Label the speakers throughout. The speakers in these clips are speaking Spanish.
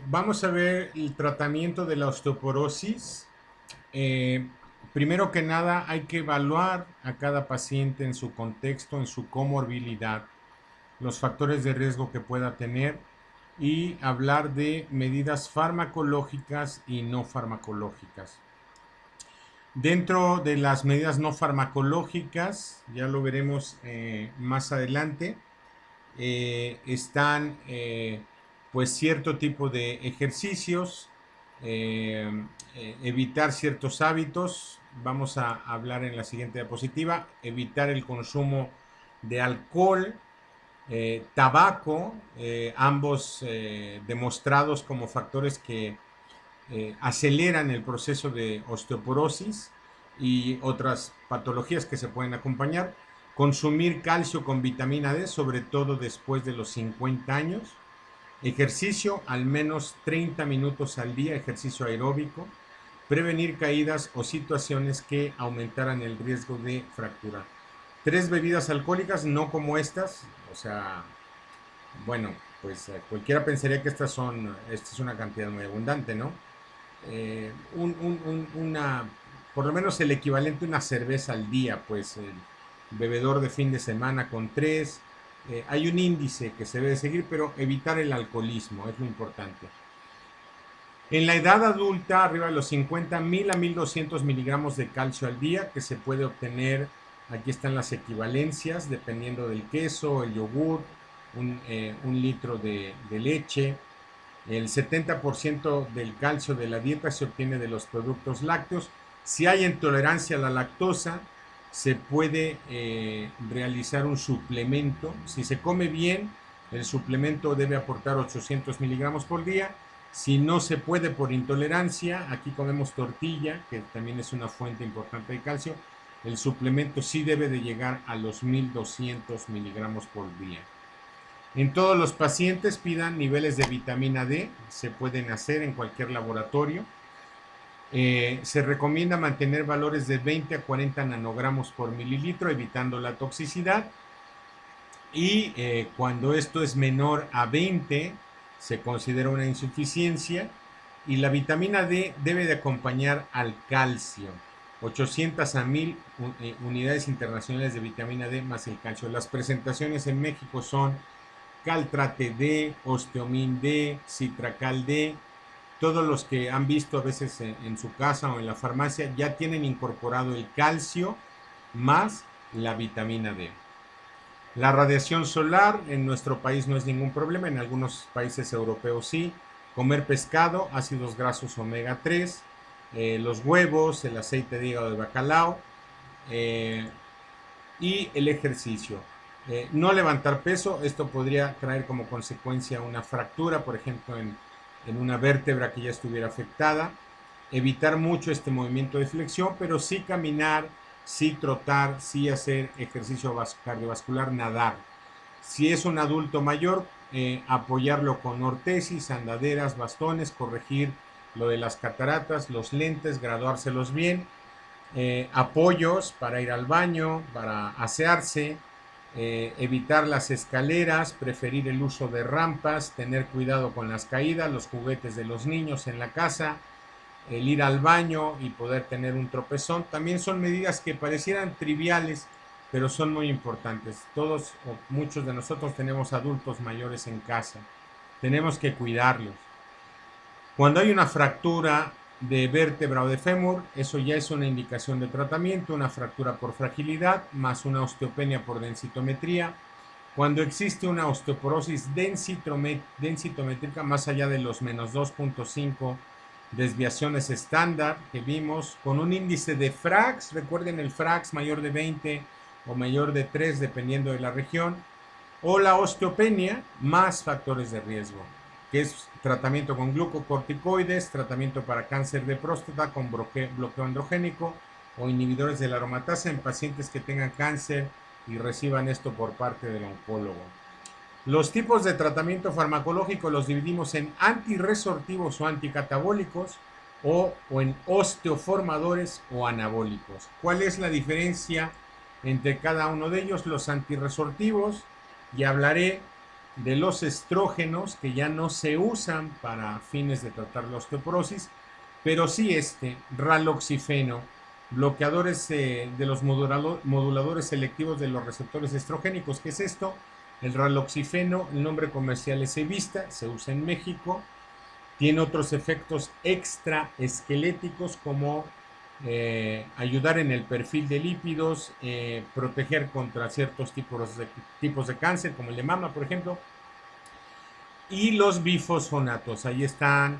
Speaker 1: Vamos a ver el tratamiento de la osteoporosis. Eh, Primero que nada, hay que evaluar a cada paciente en su contexto, en su comorbilidad, los factores de riesgo que pueda tener y hablar de medidas farmacológicas y no farmacológicas. Dentro de las medidas no farmacológicas, ya lo veremos más adelante, están pues cierto tipo de ejercicios, evitar ciertos hábitos, vamos a hablar en la siguiente diapositiva, evitar el consumo de alcohol, tabaco, ambos demostrados como factores que aceleran el proceso de osteoporosis y otras patologías que se pueden acompañar. Consumir calcio con vitamina D, sobre todo después de los 50 años. Ejercicio, al menos 30 minutos al día, ejercicio aeróbico. Prevenir caídas o situaciones que aumentaran el riesgo de fractura. 3 bebidas alcohólicas, no como estas, o sea, bueno, pues cualquiera pensaría que esta es una cantidad muy abundante, ¿no? Una, por lo menos el equivalente a una cerveza al día, pues el bebedor de fin de semana con 3. Hay un índice que se debe seguir, pero evitar el alcoholismo es lo importante. En la edad adulta, arriba de los 50, 1000 a 1200 miligramos de calcio al día que se puede obtener. Aquí están las equivalencias, dependiendo del queso, el yogur, un litro de leche. El 70% del calcio de la dieta se obtiene de los productos lácteos. Si hay intolerancia a la lactosa, se puede realizar un suplemento. Si se come bien, el suplemento debe aportar 800 miligramos por día. Si no se puede por intolerancia, aquí comemos tortilla, que también es una fuente importante de calcio. El suplemento sí debe de llegar a los 1200 miligramos por día. En todos los pacientes pidan niveles de vitamina D, se pueden hacer en cualquier laboratorio. Se recomienda mantener valores de 20 a 40 nanogramos por mililitro, evitando la toxicidad. Y cuando esto es menor a 20, se considera una insuficiencia. Y la vitamina D debe de acompañar al calcio. 800 a 1000 unidades internacionales de vitamina D más el calcio. Las presentaciones en México son Caltrate D, Osteomin D, Citracal D. Todos los que han visto a veces en su casa o en la farmacia ya tienen incorporado el calcio más la vitamina D. La radiación solar en nuestro país no es ningún problema, en algunos países europeos sí. Comer pescado, ácidos grasos omega 3, los huevos, el aceite de hígado de bacalao eh, y el ejercicio. No levantar peso, esto podría traer como consecuencia una fractura, por ejemplo, en una vértebra que ya estuviera afectada. Evitar mucho este movimiento de flexión, pero sí caminar, sí trotar, sí hacer ejercicio cardiovascular, nadar. Si es un adulto mayor, apoyarlo con ortesis, andaderas, bastones, corregir lo de las cataratas, los lentes, graduárselos bien, apoyos para ir al baño, para asearse, evitar las escaleras, preferir el uso de rampas, tener cuidado con las caídas, los juguetes de los niños en la casa, el ir al baño y poder tener un tropezón. También son medidas que parecieran triviales, pero son muy importantes. Todos o muchos de nosotros tenemos adultos mayores en casa. Tenemos que cuidarlos. Cuando hay una fractura de vértebra o de fémur, eso ya es una indicación de tratamiento, una fractura por fragilidad más una osteopenia por densitometría. Cuando existe una osteoporosis densitométrica más allá de los menos 2.5 desviaciones estándar que vimos, con un índice de FRAX, recuerden el FRAX mayor de 20 o mayor de 3 dependiendo de la región, o la osteopenia más factores de riesgo, que es tratamiento con glucocorticoides, tratamiento para cáncer de próstata con bloqueo androgénico o inhibidores de la aromatasa en pacientes que tengan cáncer y reciban esto por parte del oncólogo. Los tipos de tratamiento farmacológico los dividimos en antirresortivos o anticatabólicos o en osteoformadores o anabólicos. ¿Cuál es la diferencia entre cada uno de ellos? Los antirresortivos, ya hablaré, de los estrógenos que ya no se usan para fines de tratar la osteoporosis, pero sí raloxifeno, bloqueadores de los moduladores selectivos de los receptores estrogénicos. ¿Qué es esto? El raloxifeno, el nombre comercial es Evista, se usa en México, tiene otros efectos extraesqueléticos como ayudar en el perfil de lípidos, proteger contra ciertos tipos de cáncer, como el de mama, por ejemplo, y los bifosfonatos. Ahí están.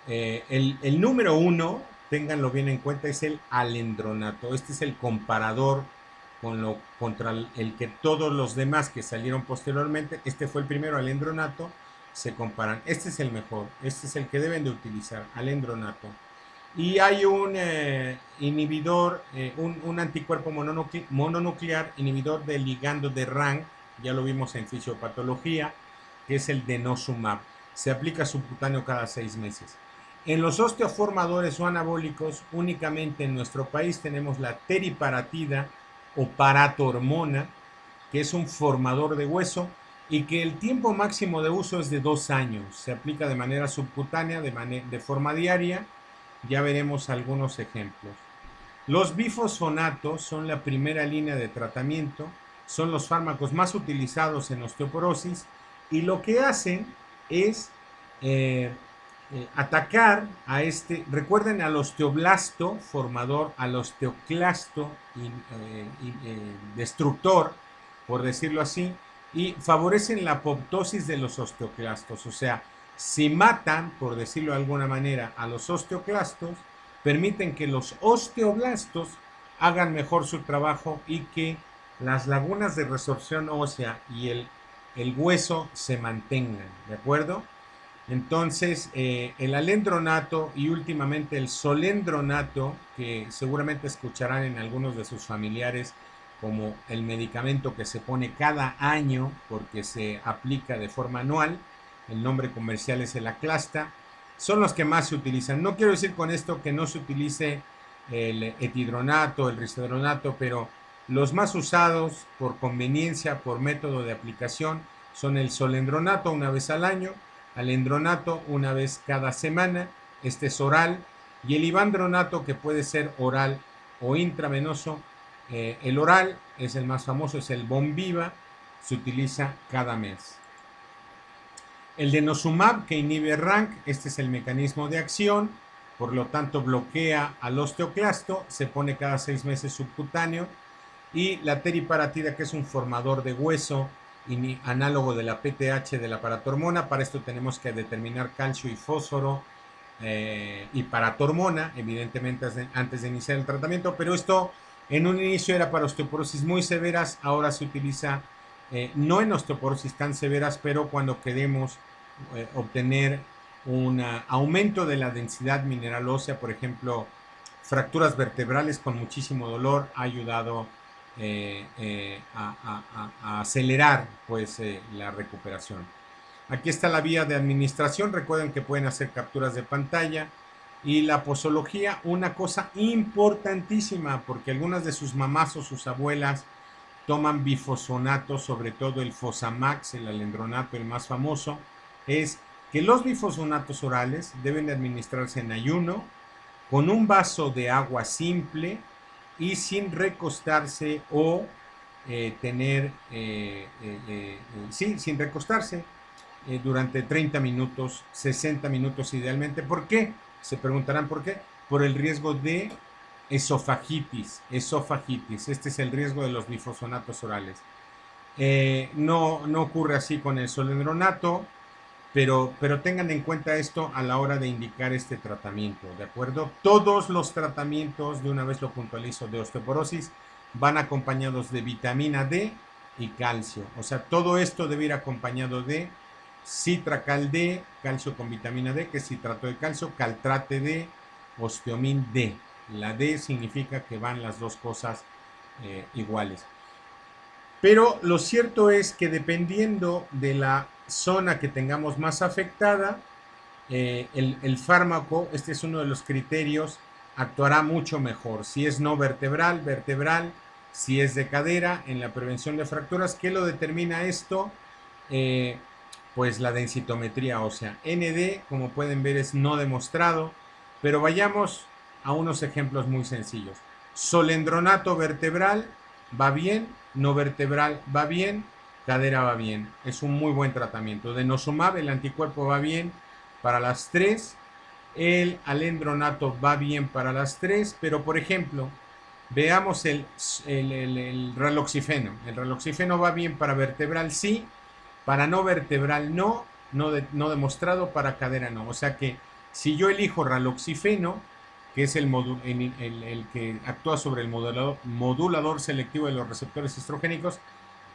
Speaker 1: El número uno, ténganlo bien en cuenta, es el alendronato. Este es el comparador contra el que todos los demás que salieron posteriormente, este fue el primero, alendronato, se comparan. Este es el mejor, este es el que deben de utilizar, alendronato. Y hay un inhibidor, un anticuerpo mononuclear, inhibidor del ligando de RANK, ya lo vimos en fisiopatología, que es el denosumab. Se aplica subcutáneo cada 6 meses. En los osteoformadores o anabólicos, únicamente en nuestro país tenemos la teriparatida o paratormona, que es un formador de hueso y que el tiempo máximo de uso es de 2 años. Se aplica de manera subcutánea, de forma diaria. Ya veremos algunos ejemplos. Los bifosfonatos son la primera línea de tratamiento, son los fármacos más utilizados en osteoporosis y lo que hacen es atacar a recuerden al osteoblasto formador, al osteoclasto destructor, por decirlo así, y favorecen la apoptosis de los osteoclastos. O sea, si matan, por decirlo de alguna manera, a los osteoclastos, permiten que los osteoblastos hagan mejor su trabajo y que las lagunas de resorción ósea y el hueso se mantengan, ¿de acuerdo? Entonces, el alendronato y últimamente el solendronato, que seguramente escucharán en algunos de sus familiares como el medicamento que se pone cada año porque se aplica de forma anual, el nombre comercial es el Aclasta, son los que más se utilizan. No quiero decir con esto que no se utilice el etidronato, el risodronato, pero los más usados por conveniencia, por método de aplicación, son el solendronato una vez al año, alendronato una vez cada semana, este es oral, y el ivandronato que puede ser oral o intravenoso. El oral es el más famoso, es el Bombiva, se utiliza cada mes. El denosumab que inhibe RANK, este es el mecanismo de acción, por lo tanto bloquea al osteoclasto, se pone cada 6 meses subcutáneo, y la teriparatida, que es un formador de hueso, análogo de la PTH de la paratormona. Para esto tenemos que determinar calcio y fósforo y paratormona, evidentemente antes de iniciar el tratamiento, pero esto en un inicio era para osteoporosis muy severas, ahora se utiliza no en osteoporosis tan severas, pero cuando queremos obtener un aumento de la densidad mineral ósea, por ejemplo, fracturas vertebrales con muchísimo dolor, ha ayudado a acelerar pues la recuperación. Aquí está la vía de administración. Recuerden que pueden hacer capturas de pantalla. Y la posología, una cosa importantísima, porque algunas de sus mamás o sus abuelas toman bifosfonato, sobre todo el Fosamax, el alendronato, el más famoso, es que los bifosfonatos orales deben de administrarse en ayuno, con un vaso de agua simple y sin recostarse o sin recostarse durante 30 minutos, 60 minutos idealmente. ¿Por qué? Se preguntarán por qué. Por el riesgo de esofagitis. Este es el riesgo de los bifosfonatos orales. No ocurre así con el solendronato, pero tengan en cuenta esto a la hora de indicar este tratamiento, ¿de acuerdo? Todos los tratamientos, de una vez lo puntualizo, de osteoporosis, van acompañados de vitamina D y calcio. O sea, todo esto debe ir acompañado de Citracal D, calcio con vitamina D, que es citrato de calcio, caltrate D, osteomin D. La D significa que van las dos cosas iguales. Pero lo cierto es que dependiendo de la zona que tengamos más afectada, el fármaco, este es uno de los criterios, actuará mucho mejor. Si es no vertebral, vertebral, si es de cadera, en la prevención de fracturas. ¿Qué lo determina esto? pues la densitometría ósea. ND, como pueden ver, es no demostrado, pero vayamos a unos ejemplos muy sencillos. Solendronato vertebral va bien, no vertebral va bien, cadera va bien. Es un muy buen tratamiento. Denosumab, el anticuerpo va bien para las tres. El alendronato va bien para las tres, pero por ejemplo, veamos el raloxifeno. El raloxifeno va bien para vertebral, sí, para no vertebral no demostrado, para cadera no. O sea que si yo elijo raloxifeno, que es el que actúa sobre el modulador selectivo de los receptores estrogénicos,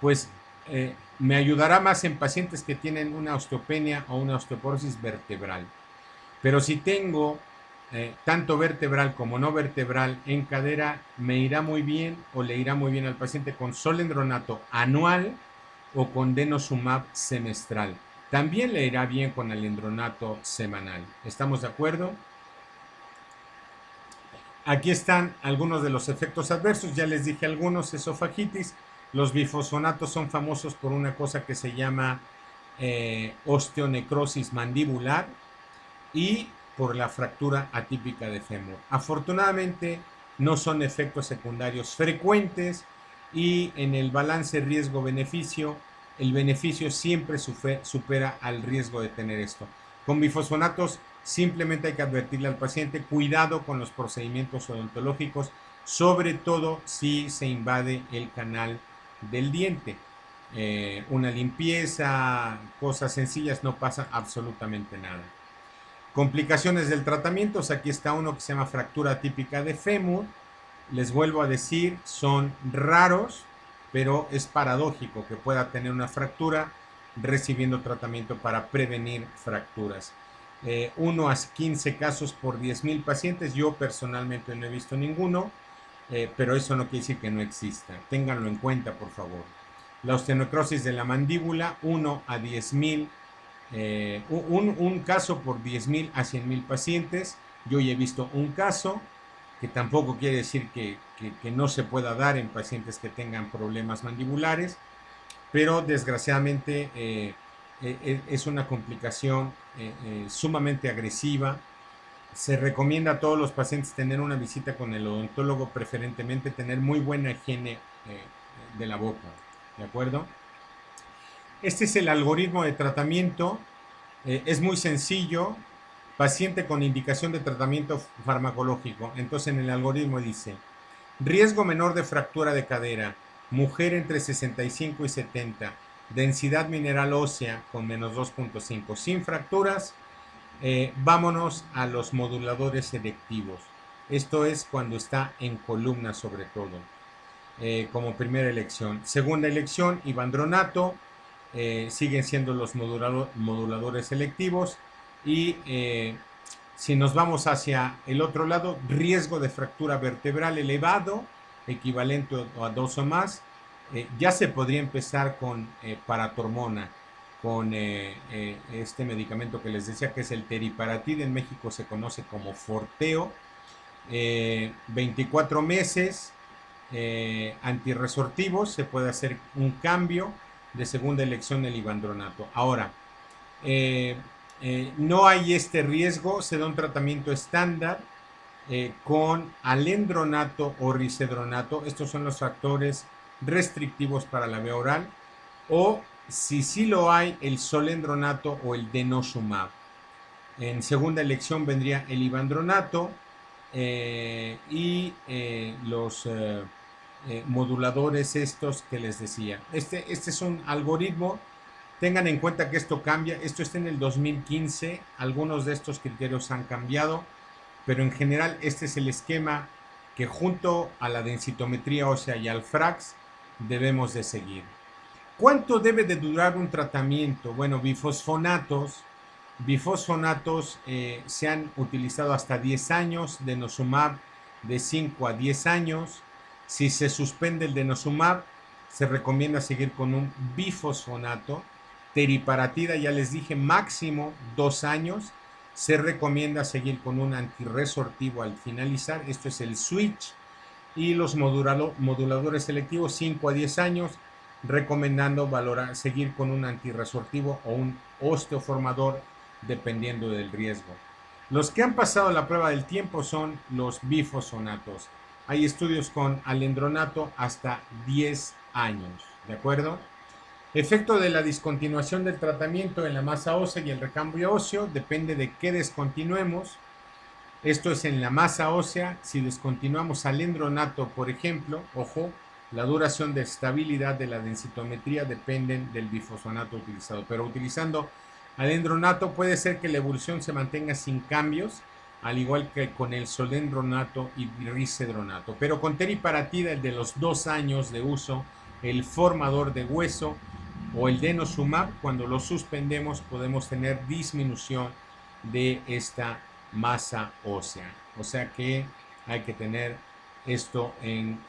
Speaker 1: pues me ayudará más en pacientes que tienen una osteopenia o una osteoporosis vertebral. Pero si tengo tanto vertebral como no vertebral en cadera, me irá muy bien o le irá muy bien al paciente con solendronato anual o con denosumab semestral. También le irá bien con alendronato semanal. ¿Estamos de acuerdo? Aquí están algunos de los efectos adversos. Ya les dije algunos: esofagitis. Los bifosfonatos son famosos por una cosa que se llama osteonecrosis mandibular y por la fractura atípica de fémur. Afortunadamente no son efectos secundarios frecuentes y en el balance riesgo-beneficio, el beneficio siempre supera al riesgo de tener esto. Con bifosfonatos simplemente hay que advertirle al paciente: cuidado con los procedimientos odontológicos, sobre todo si se invade el canal del diente. Una limpieza, cosas sencillas, no pasa absolutamente nada. Complicaciones del tratamiento: aquí está uno que se llama fractura atípica de fémur. Les vuelvo a decir, son raros, pero es paradójico que pueda tener una fractura recibiendo tratamiento para prevenir fracturas. 1 a 15 casos por 10,000 pacientes. Yo personalmente no he visto ninguno, pero eso no quiere decir que no exista. Ténganlo en cuenta, por favor. La osteonecrosis de la mandíbula: 1 a 10,000. Un caso por 10,000 a 100,000 pacientes. Yo ya he visto un caso, que tampoco quiere decir que no se pueda dar en pacientes que tengan problemas mandibulares, pero desgraciadamente es una complicación sumamente agresiva. Se recomienda a todos los pacientes tener una visita con el odontólogo, preferentemente tener muy buena higiene de la boca, ¿de acuerdo? Este es el algoritmo de tratamiento. Es muy sencillo. Paciente con indicación de tratamiento farmacológico. Entonces en el algoritmo dice: riesgo menor de fractura de cadera, mujer entre 65 y 70, densidad mineral ósea con menos 2.5, sin fracturas. Vámonos a los moduladores selectivos. Esto es cuando está en columna, sobre todo, como primera elección. Segunda elección, ivandronato. Siguen siendo los moduladores selectivos. Y si nos vamos hacia el otro lado, riesgo de fractura vertebral elevado, equivalente a 2 o más, ya se podría empezar con paratormona, con este medicamento que les decía, que es el teriparatide. En México se conoce como Forteo. 24 meses, antirresortivos. Se puede hacer un cambio. De segunda elección, el ivandronato. Ahora, no hay este riesgo. Se da un tratamiento estándar con alendronato o risedronato. Estos son los factores restrictivos para la vía oral. O si sí lo hay, el solendronato o el denosumab. En segunda elección vendría el ivandronato y los moduladores estos que les decía. Este es un algoritmo. Tengan en cuenta que esto cambia. Esto está en el 2015. Algunos de estos criterios han cambiado, pero en general este es el esquema que junto a la densitometría ósea y al FRAX debemos de seguir. ¿Cuánto debe de durar un tratamiento? Bueno, bifosfonatos se han utilizado hasta 10 años, denosumab de 5 a 10 años. Si se suspende el denosumab, se recomienda seguir con un bifosfonato. Teriparatida, ya les dije, máximo 2 años. Se recomienda seguir con un antirresortivo al finalizar. Esto es el switch. Y los moduladores selectivos, 5 a 10 años. recomendando seguir con un antirresortivo o un osteoformador dependiendo del riesgo. Los que han pasado la prueba del tiempo son los bifosfonatos. Hay estudios con alendronato hasta 10 años, ¿de acuerdo? Efecto de la discontinuación del tratamiento en la masa ósea y el recambio óseo depende de qué descontinuemos. Esto es en la masa ósea. Si descontinuamos alendronato, por ejemplo, ojo, la duración de estabilidad de la densitometría dependen del bifosfonato utilizado. Pero utilizando alendronato puede ser que la evolución se mantenga sin cambios, al igual que con el solendronato y risedronato. Pero con teriparatida, el de los 2 años de uso, el formador de hueso o el denosumab, cuando lo suspendemos podemos tener disminución de esta masa ósea. O sea que hay que tener esto en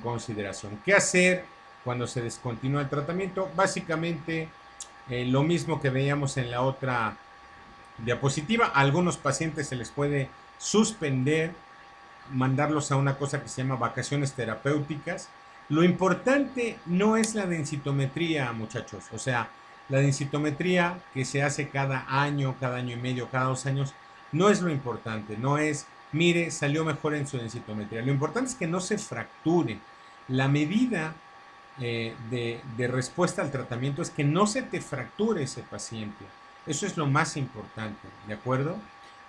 Speaker 1: consideración. ¿Qué hacer cuando se descontinúa el tratamiento? Básicamente lo mismo que veíamos en la otra diapositiva. A algunos pacientes se les puede suspender, mandarlos a una cosa que se llama vacaciones terapéuticas. Lo importante no es la densitometría, muchachos. O sea, la densitometría que se hace cada año y medio, cada 2 años, no es lo importante. No es, mire, salió mejor en su densitometría. Lo importante es que no se fracture. La medida de respuesta al tratamiento es que no se te fracture ese paciente. Eso es lo más importante, ¿de acuerdo?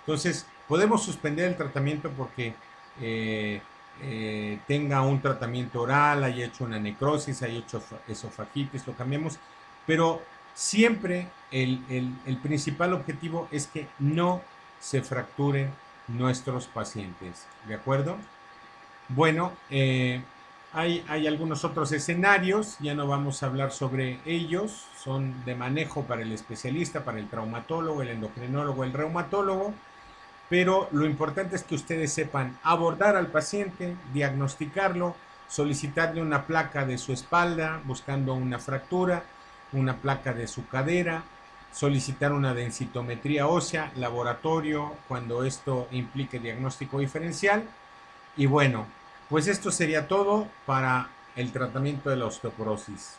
Speaker 1: Entonces, podemos suspender el tratamiento porque tenga un tratamiento oral, haya hecho una necrosis, haya hecho esofagitis, lo cambiamos, pero siempre el principal objetivo es que no se fracturen nuestros pacientes, ¿de acuerdo? Bueno, hay algunos otros escenarios, ya no vamos a hablar sobre ellos, son de manejo para el especialista, para el traumatólogo, el endocrinólogo, el reumatólogo, pero lo importante es que ustedes sepan abordar al paciente, diagnosticarlo, solicitarle una placa de su espalda, buscando una fractura, una placa de su cadera, solicitar una densitometría ósea, laboratorio, cuando esto implique diagnóstico diferencial. Y bueno, pues esto sería todo para el tratamiento de la osteoporosis.